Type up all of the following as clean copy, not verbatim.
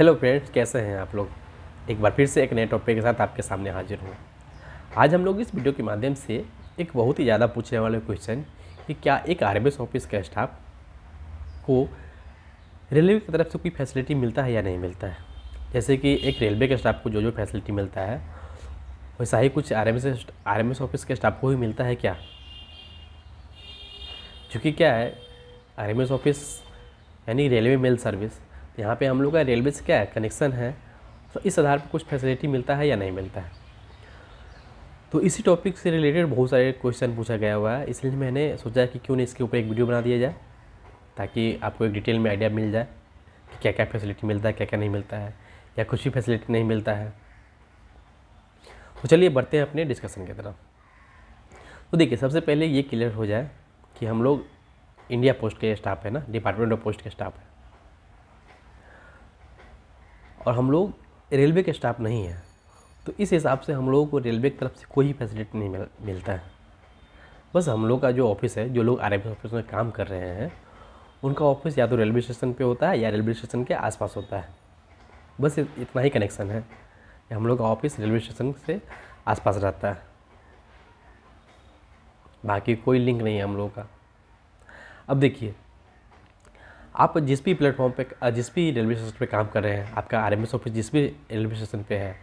Hello friends, कैसे हैं आप लोग। एक बार फिर से एक नए टॉपिक के साथ आपके सामने हाजिर हूँ। आज हम लोग इस वीडियो के माध्यम से एक बहुत ही ज़्यादा पूछने वाले क्वेश्चन कि क्या एक आरएमएस ऑफिस का स्टाफ को रेलवे की तरफ से कोई फैसिलिटी मिलता है या नहीं मिलता है। जैसे कि एक रेलवे के स्टाफ को जो जो फैसिलिटी मिलता है वैसा ही कुछ आरएमएस ऑफिस के स्टाफ को भी मिलता है क्या। क्योंकि क्या है, आरएमएस ऑफिस यानी रेलवे मेल सर्विस, यहाँ पे हम लोग का रेलवे से क्या है कनेक्शन है, तो इस आधार पर कुछ फैसिलिटी मिलता है या नहीं मिलता है। तो इसी टॉपिक से रिलेटेड बहुत सारे क्वेश्चन पूछा गया हुआ है, इसलिए मैंने सोचा कि क्यों नहीं इसके ऊपर एक वीडियो बना दिया जाए ताकि आपको एक डिटेल में आइडिया मिल जाए कि क्या क्या फैसिलिटी मिलता है, क्या क्या नहीं मिलता है, या कुछ भी फैसिलिटी नहीं मिलता है। तो चलिए बढ़ते हैं अपने डिस्कशन की तरफ। तो देखिए, सबसे पहले ये क्लियर हो जाए कि हम लोग इंडिया पोस्ट के स्टाफ है ना, डिपार्टमेंट ऑफ पोस्ट के स्टाफ है, और हम लोग रेलवे के स्टाफ नहीं है। तो इस हिसाब से हम लोगों को रेलवे की तरफ से कोई फैसिलिटी नहीं मिलता है। बस हम लोग का जो ऑफिस है, जो लोग आरएमएस ऑफिस में काम कर रहे हैं, उनका ऑफिस या तो रेलवे स्टेशन पे होता है या रेलवे स्टेशन के आसपास होता है। बस इतना ही कनेक्शन है, हम लोग का ऑफिस रेलवे स्टेशन से आसपास रहता है, बाकी कोई लिंक नहीं है हम लोगों का। अब देखिए, आप जिस भी प्लेटफॉर्म पे, जिस भी रेलवे स्टेशन पे काम कर रहे हैं, आपका आरएमएस ऑफिस जिस भी रेलवे स्टेशन पे है,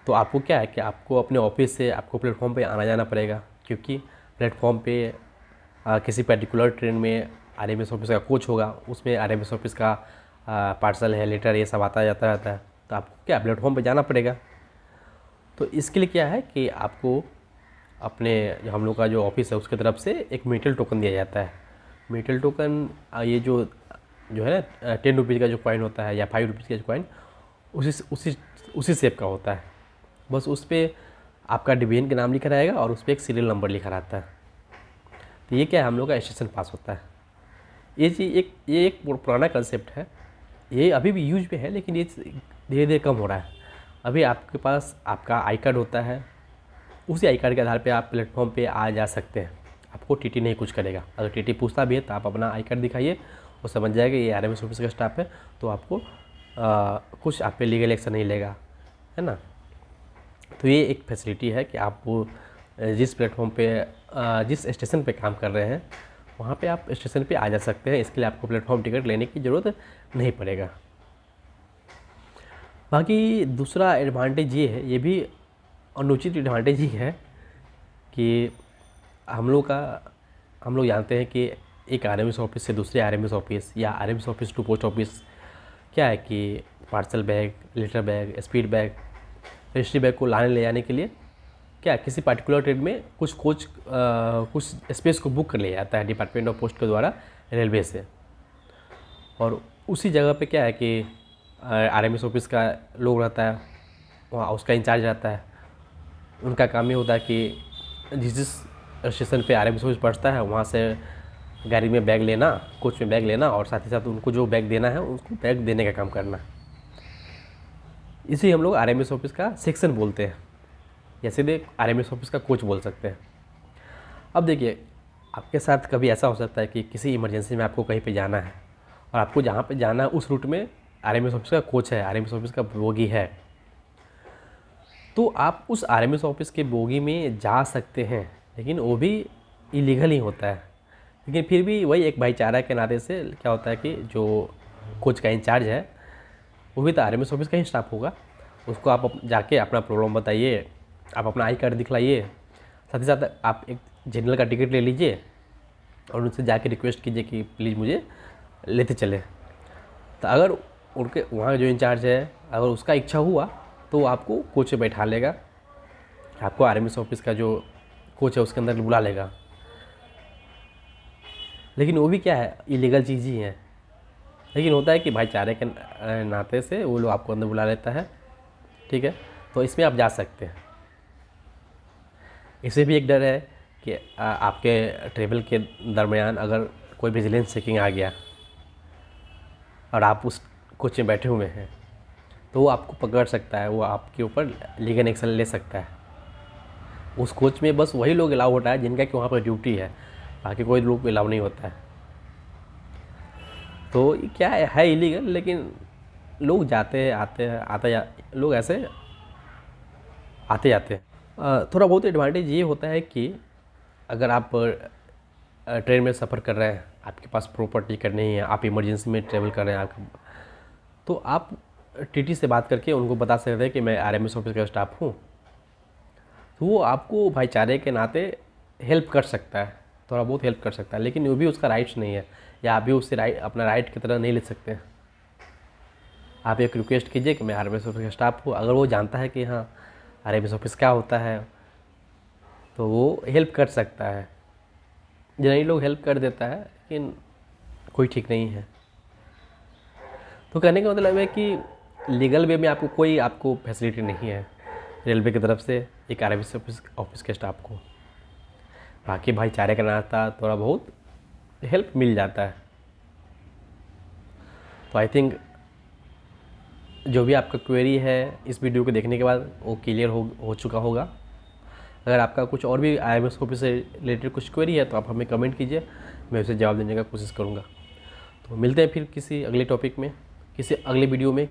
तो आपको क्या है कि आपको अपने ऑफिस से आपको प्लेटफॉर्म पे आना जाना पड़ेगा। क्योंकि प्लेटफॉर्म पे किसी पर्टिकुलर ट्रेन में आरएमएस ऑफिस का कोच होगा, उसमें आरएमएस ऑफिस का पार्सल है, लेटर, ये सब आता जाता रहता है। तो आपको क्या प्लेटफॉर्म पे जाना पड़ेगा। तो इसके लिए क्या है कि आपको अपने जो हम लोग का जो ऑफिस है उसकी तरफ से एक मीटल टोकन दिया जाता है। मीटल टोकन ये जो है ना, 10 रुपीज़ का जो कॉइन होता है या 5 रुपीज़ का जो कॉइन, उसी शेप का होता है। बस उस पर आपका डिवीजन का नाम लिखा रहेगा और उस पर एक सीरियल नंबर लिखा रहता है। तो ये क्या है, हम लोग का स्टेशन पास होता है। ये एक पुराना कंसेप्ट है, ये अभी भी यूज में है, लेकिन ये धीरे धीरे कम हो रहा है। अभी आपके पास आपका आई कार्ड होता है, उसी आई कार्ड के आधार पे आप प्लेटफॉर्म पे आ जा सकते हैं। आपको टीटी नहीं कुछ करेगा। अगर टीटी पूछता भी है तो आप अपना आई कार्ड दिखाइए, वो समझ जाएगा ये आरएमएस ऑफिस का स्टाफ है, तो आपको कुछ आप पे लीगल एक्शन नहीं लेगा, है ना। तो ये एक फैसिलिटी है कि आप जिस प्लेटफॉर्म पे, जिस स्टेशन पे काम कर रहे हैं, वहाँ पे आप स्टेशन पे आ जा सकते हैं। इसके लिए आपको प्लेटफॉर्म टिकट लेने की ज़रूरत नहीं पड़ेगा। बाकी दूसरा एडवांटेज ये है, ये भी अनुचित एडवांटेज ही है कि हम लोग जानते हैं कि एक आरएमएस ऑफिस से दूसरे आरएमएस ऑफिस या RMS office to post office क्या है कि parcel bag, letter bag, speed bag, registry bag को लाने ले जाने के लिए क्या किसी पर्टिकुलर ट्रेन में कुछ स्पेस को बुक कर लिया जाता है डिपार्टमेंट ऑफ पोस्ट के द्वारा रेलवे से। और उसी जगह पे क्या है कि आरएमएस ऑफिस का लोग रहता है, वहाँ उसका इंचार्ज रहता है। उनका काम ये होता है कि जिस स्टेशन पे आरएमएस ऑफिस पहुँचता है, वहाँ से गाड़ी में बैग लेना, कोच में बैग लेना, और साथ ही साथ उनको जो बैग देना है उसको बैग देने का काम करना। इसी हम लोग आरएमएस ऑफिस का सेक्शन बोलते हैं, या सीधे आरएमएस ऑफिस का कोच बोल सकते हैं। अब देखिए, आपके साथ कभी ऐसा हो सकता है कि किसी इमरजेंसी में आपको कहीं पे जाना है, और आपको जहाँ पे जाना है उस रूट में आरएमएस ऑफिस का कोच है, आरएमएस ऑफिस का बोगी है, तो आप उस आरएमएस ऑफिस के बोगी में जा सकते हैं, लेकिन वो भी इलीगल ही होता है। लेकिन फिर भी वही एक भाईचारा के नाते से क्या होता है कि जो कोच का इंचार्ज है वो भी तो आरएमएस ऑफिस का ही स्टाफ होगा। उसको आप जाके अपना प्रॉब्लम बताइए, आप अपना आई कार्ड दिखलाइए, साथ ही साथ आप एक जनरल का टिकट ले लीजिए और उनसे जाके रिक्वेस्ट कीजिए कि प्लीज़ मुझे लेते चले। तो अगर उनके वहाँ जो इंचार्ज है, अगर उसका इच्छा हुआ तो आपको कोच में बैठा लेगा, आपको आरएमएस ऑफिस का जो कोच है उसके अंदर बुला लेगा। लेकिन वो भी क्या है, इलीगल चीज़ ही है। लेकिन होता है कि भाईचारे के नाते से वो लोग आपको अंदर बुला लेता है, ठीक है। तो इसमें आप जा सकते हैं। इससे भी एक डर है कि आपके ट्रेवल के दरमियान अगर कोई विजिलेंस चेकिंग आ गया और आप उस कोच में बैठे हुए हैं, तो वो आपको पकड़ सकता है, वो आपके ऊपर लीगल एक्शन ले सकता है। उस कोच में बस वही लोग अलाउ होता है जिनका कि वहाँ पर ड्यूटी है, बाकी कोई लोग अलाउ नहीं होता है। तो क्या है इलीगल, लेकिन लोग जाते हैं आते हैं लोग ऐसे आते जाते हैं। थोड़ा बहुत एडवांटेज ये होता है कि अगर आप ट्रेन में सफ़र कर रहे हैं, आपके पास प्रॉपर टिकट नहीं है, आप इमरजेंसी में ट्रेवल कर रहे हैं तो आप टीटी से बात करके उनको बता सकते हैं कि मैं आरएमएस ऑफिस का स्टाफ हूँ, तो वो आपको भाईचारे के नाते हेल्प कर सकता है, थोड़ा बहुत हेल्प कर सकता है, लेकिन वो भी उसका राइट्स नहीं है, या आप भी उससे अपना राइट की तरह नहीं ले सकते हैं। आप एक रिक्वेस्ट कीजिए कि मैं आरएमएस ऑफिस का स्टाफ हूँ, अगर वो जानता है कि हाँ आरएमएस ऑफिस क्या होता है तो वो हेल्प कर सकता है। जनरली लोग हेल्प कर देता है, लेकिन कोई ठीक नहीं है। तो कहने का मतलब है कि लीगल वे में आपको फैसिलिटी नहीं है रेलवे की तरफ से एक आरएमएस ऑफिस के स्टाफ को। बाकी भाईचारे का नाता थोड़ा बहुत हेल्प मिल जाता है। तो आई थिंक जो भी आपका क्वेरी है इस वीडियो को देखने के बाद वो क्लियर हो चुका होगा। अगर आपका कुछ और भी आरएमएस ऑफिस से रिलेटेड कुछ क्वेरी है तो आप हमें कमेंट कीजिए, मैं उसे जवाब देने का कोशिश करूँगा। तो मिलते हैं फिर किसी अगले टॉपिक में, किसी अगले वीडियो में।